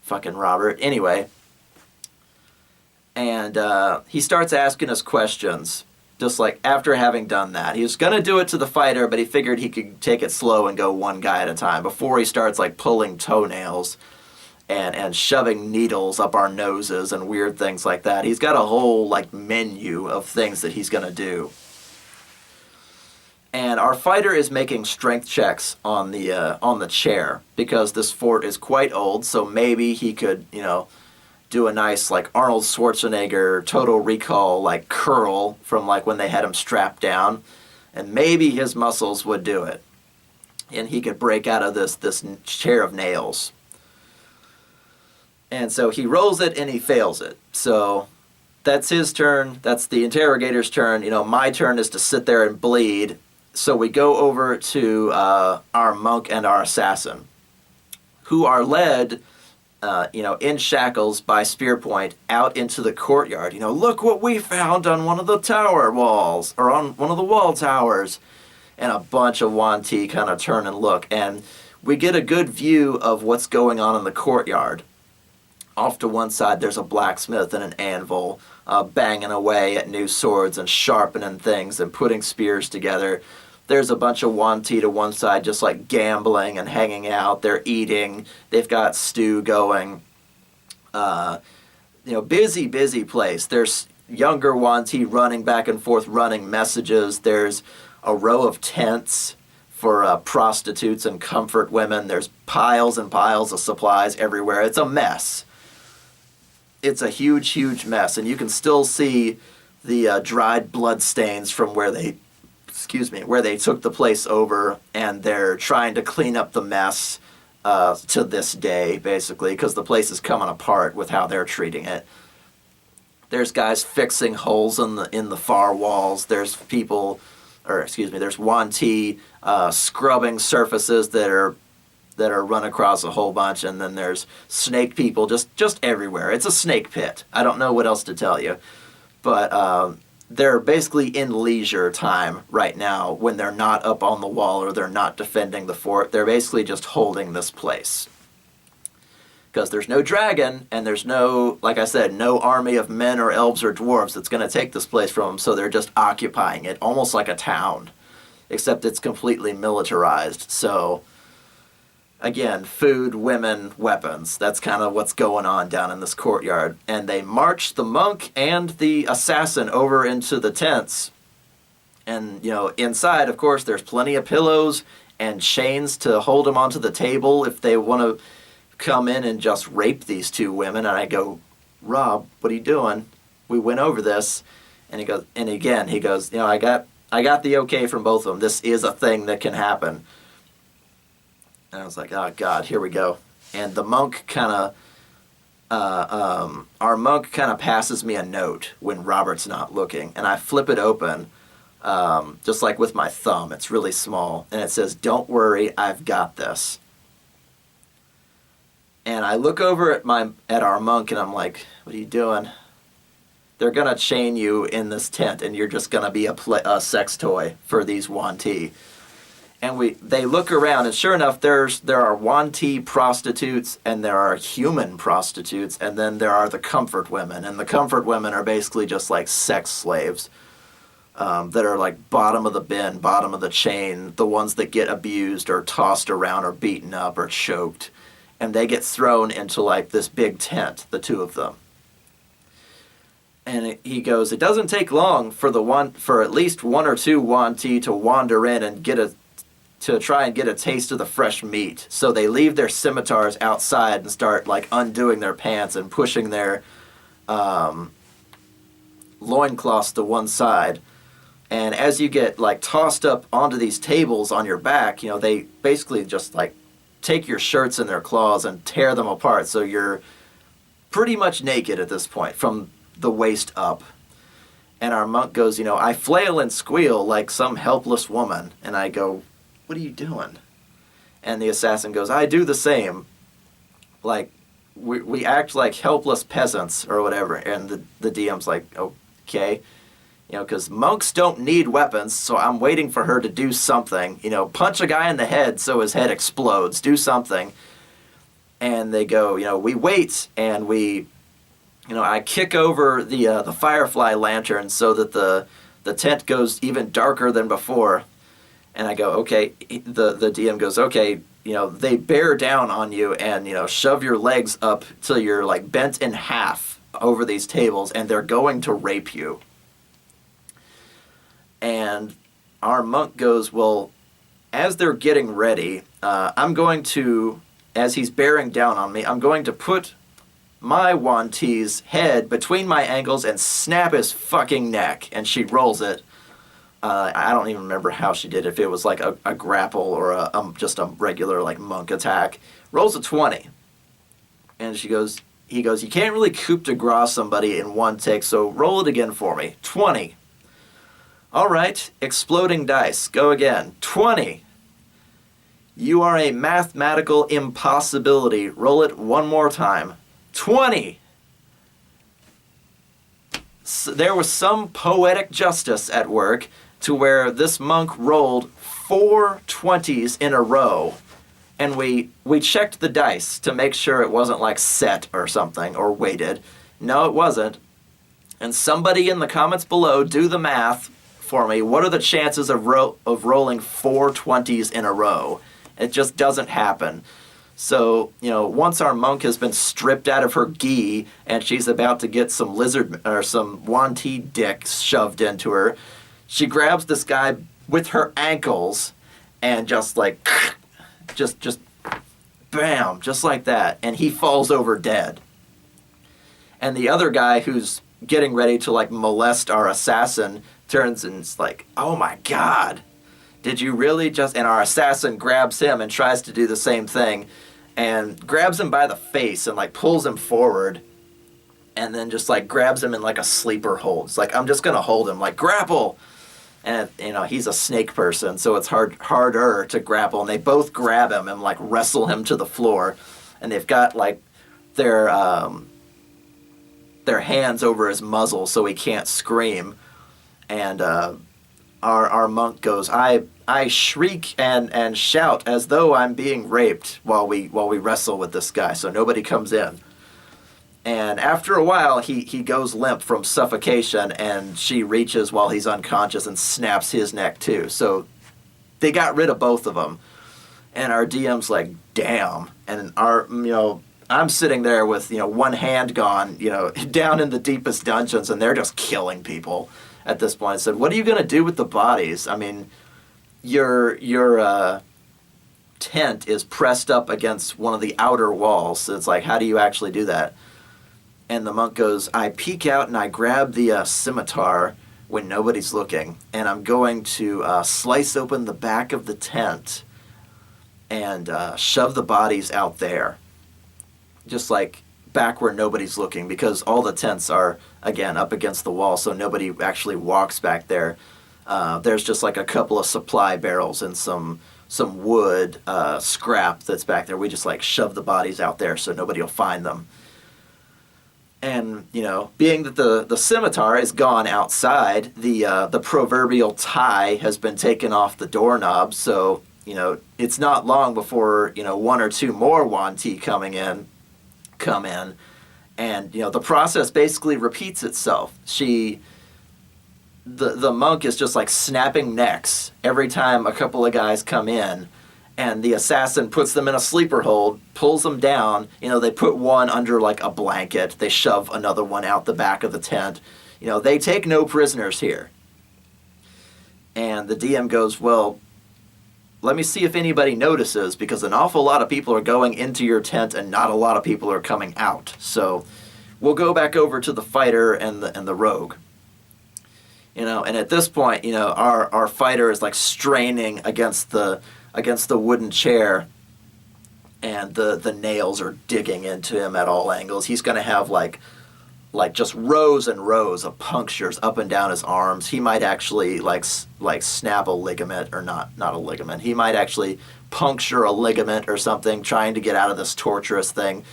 Fucking Robert. Anyway. And he starts asking us questions. Just after having done that. He was going to do it to the fighter, but he figured he could take it slow and go one guy at a time before he starts pulling toenails and shoving needles up our noses and weird things like that. He's got a whole menu of things that he's going to do. And our fighter is making strength checks on the chair because this fort is quite old, so maybe he could, do a nice Arnold Schwarzenegger Total Recall curl from when they had him strapped down, and maybe his muscles would do it, and he could break out of this chair of nails. And so he rolls it and he fails it. So that's his turn. That's the interrogator's turn. My turn is to sit there and bleed. So we go over to our monk and our assassin, who are led in shackles by spear point out into the courtyard. Look what we found on one of the tower walls, or on one of the wall towers. And a bunch of Yuan-Ti kind of turn and look. And we get a good view of what's going on in the courtyard. Off to one side, there's a blacksmith and an anvil banging away at new swords and sharpening things and putting spears together. There's a bunch of Yuan-Ti to one side just gambling and hanging out. They're eating. They've got stew going. Busy place. There's younger Yuan-Ti running back and forth, running messages. There's a row of tents for prostitutes and comfort women. There's piles and piles of supplies everywhere. It's a mess. It's a huge mess. And you can still see the dried blood stains from where they took the place over, and they're trying to clean up the mess to this day, basically, because the place is coming apart with how they're treating it. There's guys fixing holes in the far walls. There's there's Yuan-Ti scrubbing surfaces that are run across a whole bunch, and then there's snake people just everywhere. It's a snake pit. I don't know what else to tell you, but they're basically in leisure time right now when they're not up on the wall or they're not defending the fort. They're basically just holding this place. Because there's no dragon, and there's no, like I said, no army of men or elves or dwarves that's going to take this place from them, so they're just occupying it, almost like a town. Except it's completely militarized, so... Again, food, women, weapons. That's kind of what's going on down in this courtyard. And they march the monk and the assassin over into the tents. And, inside, of course, there's plenty of pillows and chains to hold them onto the table if they want to come in and just rape these two women. And I go, Rob, what are you doing? We went over this. And he goes, I got I got the okay from both of them. This is a thing that can happen. And I was like, oh, God, here we go. And the monk our monk kind of passes me a note when Robert's not looking. And I flip it open, just like with my thumb. It's really small. And it says, don't worry, I've got this. And I look over at our monk and I'm like, what are you doing? They're going to chain you in this tent and you're just going to be a sex toy for these Yuan-Ti. And they look around, and sure enough, there are Yuan-Ti prostitutes, and there are human prostitutes, and then there are the comfort women. And the comfort women are basically just like sex slaves that are like bottom of the bin, bottom of the chain, the ones that get abused or tossed around or beaten up or choked. And they get thrown into like this big tent, the two of them. And he goes, it doesn't take long for at least one or two Yuan-Ti to wander in and to try and get a taste of the fresh meat. So they leave their scimitars outside and start like undoing their pants and pushing their loincloths to one side. And as you get like tossed up onto these tables on your back, they basically just like take your shirts in their claws and tear them apart. So you're pretty much naked at this point from the waist up. And our monk goes, I flail and squeal like some helpless woman. And I go, what are you doing? And the assassin goes, I do the same. Like, we act like helpless peasants or whatever. And the DM's like, okay. Because monks don't need weapons, so I'm waiting for her to do something. Punch a guy in the head so his head explodes. Do something. And they go, we wait, and I kick over the firefly lantern so that the tent goes even darker than before. And I go, okay, the DM goes, okay, they bear down on you and, shove your legs up till you're like bent in half over these tables and they're going to rape you. And our monk goes, well, as they're getting ready, as he's bearing down on me, I'm going to put my Yuan-Ti's head between my ankles and snap his fucking neck. And she rolls it. I don't even remember how she did it, if it was like a grapple or just a regular like monk attack. Rolls a 20. And he goes, you can't really coup de grace somebody in one take, so roll it again for me. 20. All right, exploding dice. Go again. 20. You are a mathematical impossibility. Roll it one more time. 20. So there was some poetic justice at work to where this monk rolled 4 20s in a row, and we checked the dice to make sure it wasn't like set or something or weighted. No, it wasn't. And somebody in the comments below, do the math for me. What are the chances of rolling 4 20s in a row? It just doesn't happen. So, once our monk has been stripped out of her gi and she's about to get some some Yuan-Ti dick shoved into her, she grabs this guy with her ankles and just like, just bam, just like that. And he falls over dead. And the other guy who's getting ready to like molest our assassin turns and is like, oh my God, did you really just... And our assassin grabs him and tries to do the same thing and grabs him by the face and like pulls him forward and then just like grabs him in like a sleeper hold. It's like, I'm just going to hold him, like grapple. And, he's a snake person, so it's harder to grapple. And they both grab him and like wrestle him to the floor. And they've got like their hands over his muzzle so he can't scream. And our monk goes, I shriek and shout as though I'm being raped while we wrestle with this guy, so nobody comes in. And after a while, he goes limp from suffocation, and she reaches while he's unconscious and snaps his neck too. So they got rid of both of them. And our DM's like, damn. And I'm sitting there with, one hand gone, down in the deepest dungeons, and they're just killing people at this point. I said, what are you going to do with the bodies? I mean, your tent is pressed up against one of the outer walls. So it's like, how do you actually do that? And the monk goes, I peek out and I grab the scimitar when nobody's looking, and I'm going to slice open the back of the tent and shove the bodies out there, just like back where nobody's looking, because all the tents are, again, up against the wall, so nobody actually walks back there. There's just like a couple of supply barrels and some wood scrap that's back there. We just like shove the bodies out there so nobody will find them. And, being that the scimitar is gone outside, the proverbial tie has been taken off the doorknob, so, it's not long before, one or two more Yuan-Ti come in, and, the process basically repeats itself. The monk is just like snapping necks every time a couple of guys come in, and the assassin puts them in a sleeper hold, pulls them down. They put one under like a blanket. They shove another one out the back of the tent. They take no prisoners here. And the DM goes, well, let me see if anybody notices, because an awful lot of people are going into your tent and not a lot of people are coming out. So we'll go back over to the fighter and the rogue. And at this point, our fighter is like straining against the wooden chair, and the nails are digging into him at all angles. He's going to have like just rows and rows of punctures up and down his arms. He might actually like snap a ligament, or not a ligament. He might actually puncture a ligament or something, trying to get out of this torturous thing.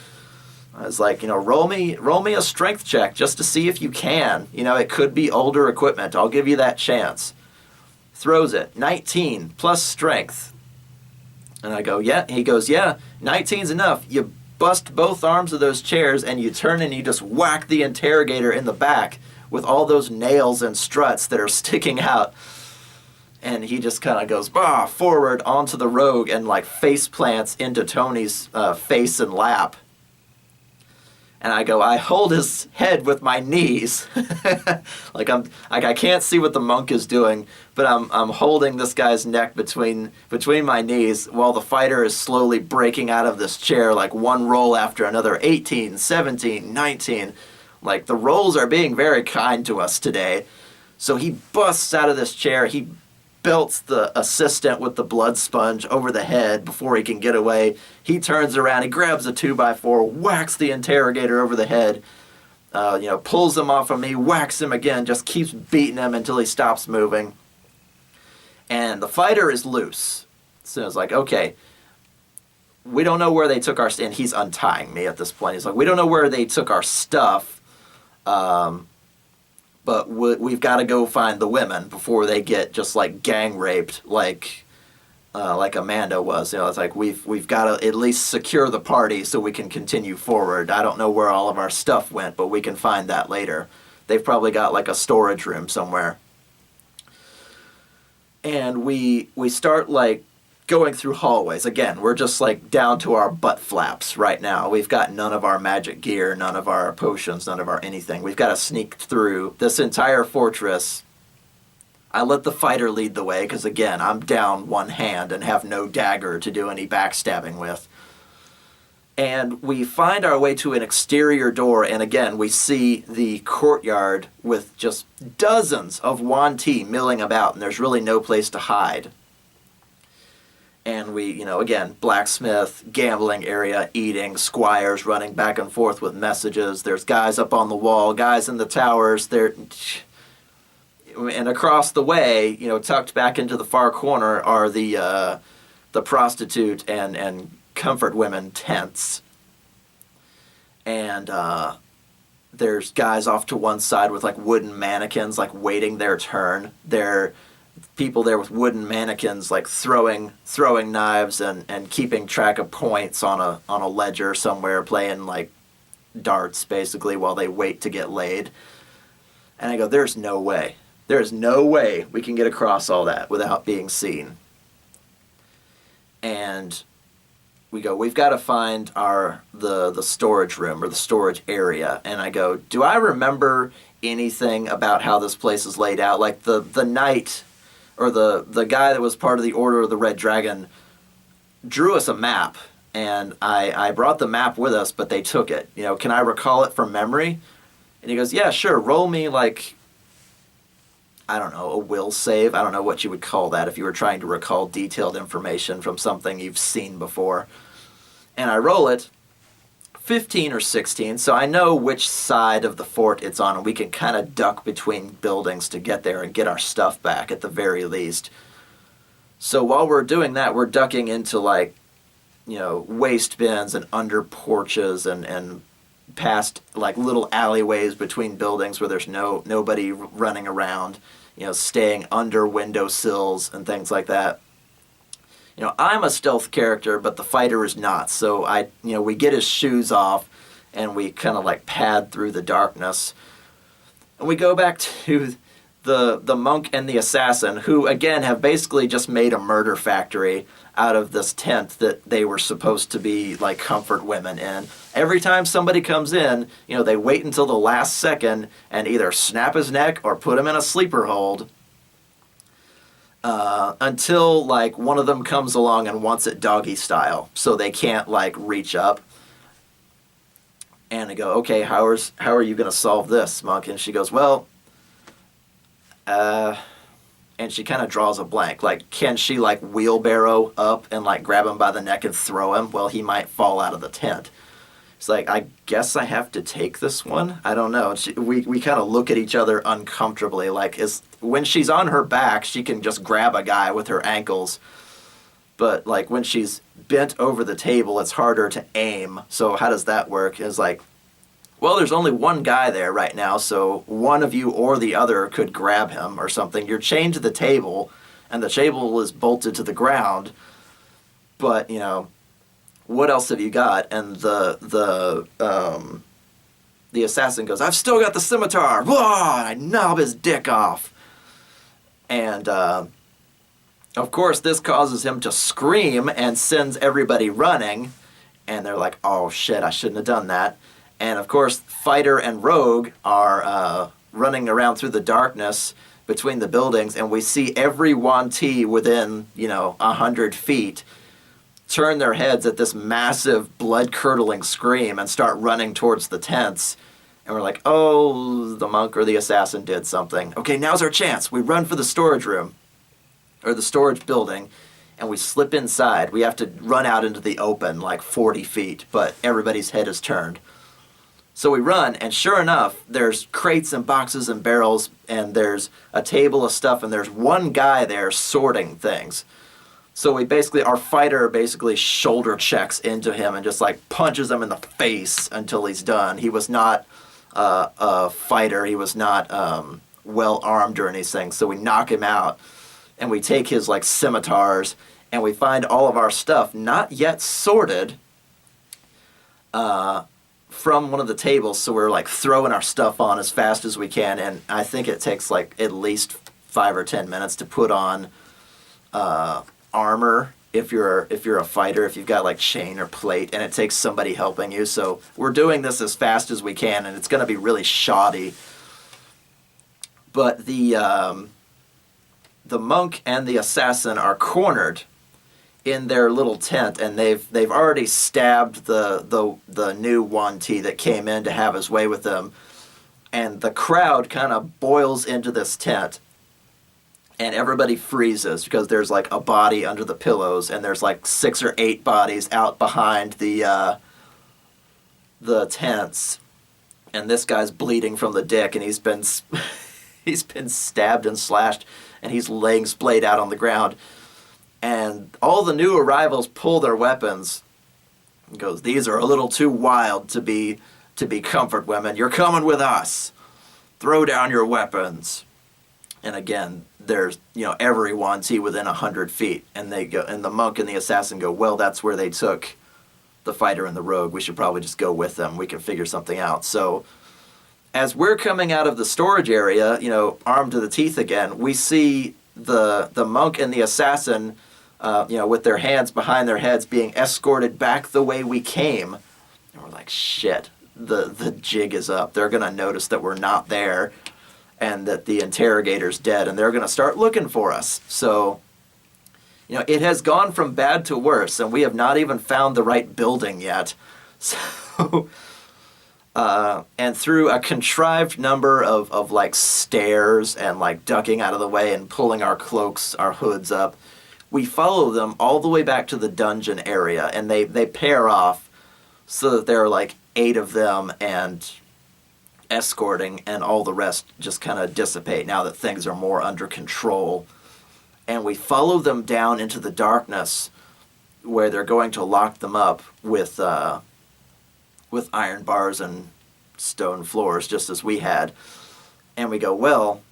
I was like, roll me a strength check just to see if you can. It could be older equipment. I'll give you that chance. Throws it. 19 plus strength. And I go, yeah. He goes, yeah, 19's enough. You bust both arms of those chairs, and you turn and you just whack the interrogator in the back with all those nails and struts that are sticking out. And he just kind of goes, forward onto the rogue and like face plants into Tony's face and lap. And I hold his head with my knees. I can't see what the monk is doing, but I'm holding this guy's neck between my knees while the fighter is slowly breaking out of this chair, like one roll after another. 18, 17, 19. Like, the rolls are being very kind to us today. So he busts out of this chair. He belts the assistant with the blood sponge over the head before he can get away. He turns around, he grabs a 2x4, whacks the interrogator over the head, pulls him off of me, whacks him again, just keeps beating him until he stops moving. And the fighter is loose. So it's like, okay, we don't know where they took our... And he's untying me at this point. He's like, we don't know where they took our stuff, but we've got to go find the women before they get just like gang raped like Amanda was. It's like we've got to at least secure the party so we can continue forward. I don't know where all of our stuff went, but we can find that later. They've probably got like a storage room somewhere. And we start like going through hallways. Again, we're just like down to our butt flaps right now. We've got none of our magic gear, none of our potions, none of our anything. We've got to sneak through this entire fortress. I let the fighter lead the way because, again, I'm down one hand and have no dagger to do any backstabbing with. And we find our way to an exterior door, and again, we see the courtyard with just dozens of Yuan-Ti milling about, and there's really no place to hide. And we, again, blacksmith, gambling area, eating, squires running back and forth with messages. There's guys up on the wall, guys in the towers. And across the way, tucked back into the far corner are the prostitute and comfort women tents. And there's guys off to one side with like wooden mannequins, like waiting their turn. There people there with wooden mannequins like throwing knives and keeping track of points on a ledger somewhere, playing like darts basically while they wait to get laid. And I go, there's no way we can get across all that without being seen. And we go, we've got to find the storage room or the storage area. And I go, do I remember anything about how this place is laid out? Like the knight or the guy that was part of the Order of the Red Dragon drew us a map, and I brought the map with us, but they took it. You know, can I recall it from memory? And he goes, yeah, sure, roll me like I don't know, a will save. I don't know what you would call that if you were trying to recall detailed information from something you've seen before. And I roll it 15 or 16, so I know which side of the fort it's on, and we can kind of duck between buildings to get there and get our stuff back at the very least. So while we're doing that, we're ducking into, like, you know, waste bins and under porches and past, like, little alleyways between buildings where there's nobody running around, you know, staying under windowsills and things like that. You know, I'm a stealth character, but the fighter is not. So we get his shoes off, and we kind of like pad through the darkness, and we go back to the monk and the assassin, who again have basically just made a murder factory out of this tent that they were supposed to be like comfort women in. Every time somebody comes in, you know, they wait until the last second and either snap his neck or put him in a sleeper hold. Until like one of them comes along and wants it doggy style, so they can't like reach up. And I go, okay, how are you gonna solve this, monk? And she goes, well, and she kind of draws a blank. Like, can she like wheelbarrow up and like grab him by the neck and throw him? Well, he might fall out of the tent. It's like, I guess I have to take this one. I don't know. We kind of look at each other uncomfortably. Like, when she's on her back, she can just grab a guy with her ankles. But, like, when she's bent over the table, it's harder to aim. So how does that work? It's like, well, there's only one guy there right now, so one of you or the other could grab him or something. You're chained to the table, and the table is bolted to the ground. But, you know, what else have you got? And the assassin goes, I've still got the scimitar. Whoa! I knob his dick off. And, of course, this causes him to scream and sends everybody running. And they're like, oh, shit, I shouldn't have done that. And, of course, fighter and rogue are running around through the darkness between the buildings. And we see every Yuan-Ti within, 100 feet turn their heads at this massive blood-curdling scream and start running towards the tents. And we're like, oh, the monk or the assassin did something. Okay, now's our chance. We run for the storage room, or the storage building, and we slip inside. We have to run out into the open, like 40 feet, but everybody's head is turned. So we run, and sure enough, there's crates and boxes and barrels, and there's a table of stuff, and there's one guy there sorting things. So our fighter basically shoulder checks into him and just like punches him in the face until he's done. He was not a fighter. He was not well armed or anything. So we knock him out, and we take his like scimitars, and we find all of our stuff not yet sorted from one of the tables. So we're like throwing our stuff on as fast as we can, and I think it takes like at least 5 or 10 minutes to put on armor if you're a fighter, if you've got like chain or plate, and it takes somebody helping you. So we're doing this as fast as we can, and it's going to be really shoddy. But the monk and the assassin are cornered in their little tent, and they've already stabbed the new Yuan-Ti that came in to have his way with them. And the crowd kind of boils into this tent. And everybody freezes because there's like a body under the pillows, and there's like 6 or 8 bodies out behind the tents. And this guy's bleeding from the dick, and he's been stabbed and slashed, and he's laying splayed out on the ground. And all the new arrivals pull their weapons. He goes, "These are a little too wild to be comfort women. You're coming with us. Throw down your weapons." And again, there's, every Yuan-Ti within 100 feet. And they go, and the monk and the assassin go, well, that's where they took the fighter and the rogue. We should probably just go with them. We can figure something out. So as we're coming out of the storage area, armed to the teeth again, we see the monk and the assassin, with their hands behind their heads being escorted back the way we came. And we're like, shit, the jig is up. They're going to notice that we're not there, and that the interrogator's dead, and they're going to start looking for us. So, it has gone from bad to worse, and we have not even found the right building yet. So, And through a contrived number of like stairs and like ducking out of the way and pulling our cloaks, our hoods up, we follow them all the way back to the dungeon area, and they pair off so that there are like 8 of them and escorting, and all the rest just kind of dissipate now that things are more under control. And we follow them down into the darkness where they're going to lock them up with iron bars and stone floors, just as we had. And we go, well,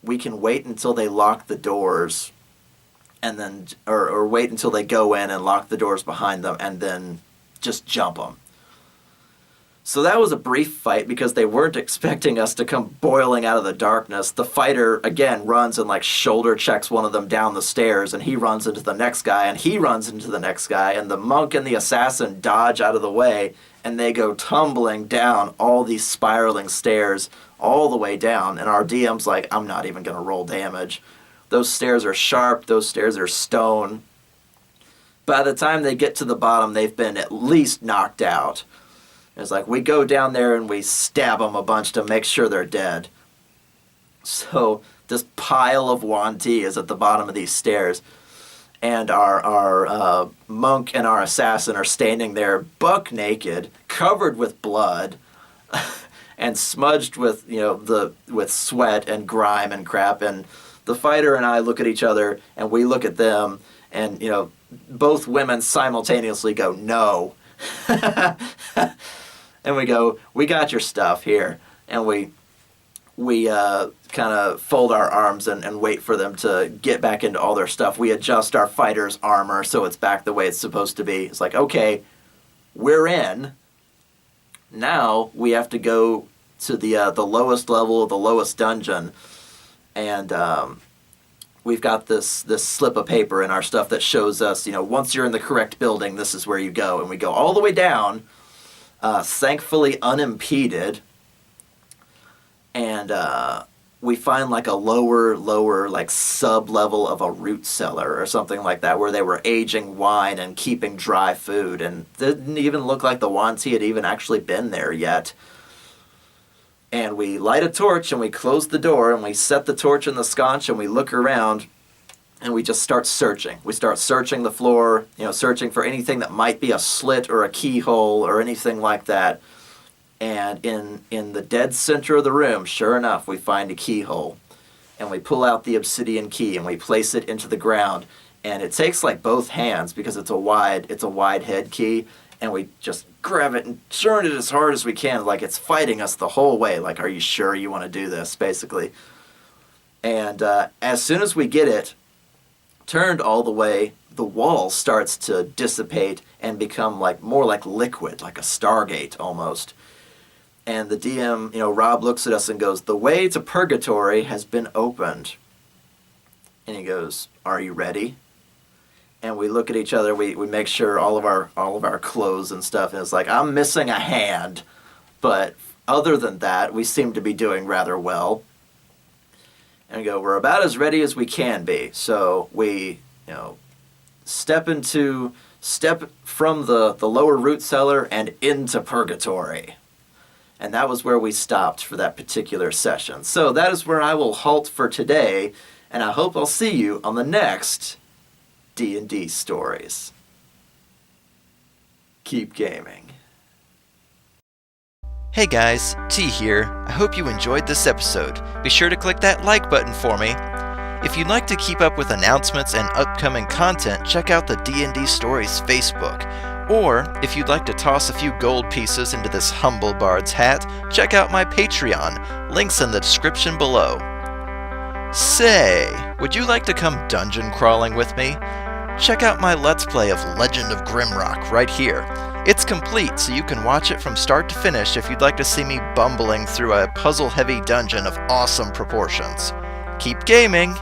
we can wait until they lock the doors, and then, or wait until they go in and lock the doors behind them, and then just jump them. So that was a brief fight because they weren't expecting us to come boiling out of the darkness. The fighter, again, runs and like shoulder checks one of them down the stairs, and he runs into the next guy, and he runs into the next guy, and the monk and the assassin dodge out of the way, and they go tumbling down all these spiraling stairs all the way down, and our DM's like, I'm not even going to roll damage. Those stairs are sharp, those stairs are stone. By the time they get to the bottom, they've been at least knocked out. It's like we go down there and we stab them a bunch to make sure they're dead. So this pile of Yuan-Ti is at the bottom of these stairs, and our monk and our assassin are standing there buck naked, covered with blood, and smudged with with sweat and grime and crap. And the fighter and I look at each other, and we look at them, and both women simultaneously go, no. And we go, we got your stuff here. And we kind of fold our arms and wait for them to get back into all their stuff. We adjust our fighter's armor so it's back the way it's supposed to be. It's like, okay, we're in. Now we have to go to the lowest level of the lowest dungeon. And we've got this slip of paper in our stuff that shows us, once you're in the correct building, this is where you go. And we go all the way down, thankfully unimpeded, and we find like a lower like sub-level of a root cellar or something like that, where they were aging wine and keeping dry food, and it didn't even look like the Yuan-Ti had even actually been there yet. And we light a torch, and we close the door, and we set the torch in the sconce, and we look around, and we just start searching. We start searching the floor, searching for anything that might be a slit or a keyhole or anything like that. And in the dead center of the room, sure enough, we find a keyhole. And we pull out the obsidian key, and we place it into the ground. And it takes like both hands because it's a wide head key. And we just grab it and turn it as hard as we can, like it's fighting us the whole way. Like, are you sure you want to do this, basically? And as soon as we get it turned all the way, the wall starts to dissipate and become like more like liquid, like a Stargate almost. And the DM, Rob looks at us and goes, "The way to purgatory has been opened." And he goes, "Are you ready?" And we look at each other. We make sure all of our clothes and stuff. And it's like, I'm missing a hand, but other than that, we seem to be doing rather well. And we go, we're about as ready as we can be. So we, step from the lower root cellar and into purgatory. And that was where we stopped for that particular session. So that is where I will halt for today, and I hope I'll see you on the next D&D stories. Keep gaming. Hey guys, T here. I hope you enjoyed this episode. Be sure to click that like button for me. If you'd like to keep up with announcements and upcoming content, check out the D&D Stories Facebook. Or, if you'd like to toss a few gold pieces into this humble bard's hat, check out my Patreon. Links in the description below. Say, would you like to come dungeon crawling with me? Check out my Let's Play of Legend of Grimrock right here. It's complete, so you can watch it from start to finish if you'd like to see me bumbling through a puzzle-heavy dungeon of awesome proportions. Keep gaming!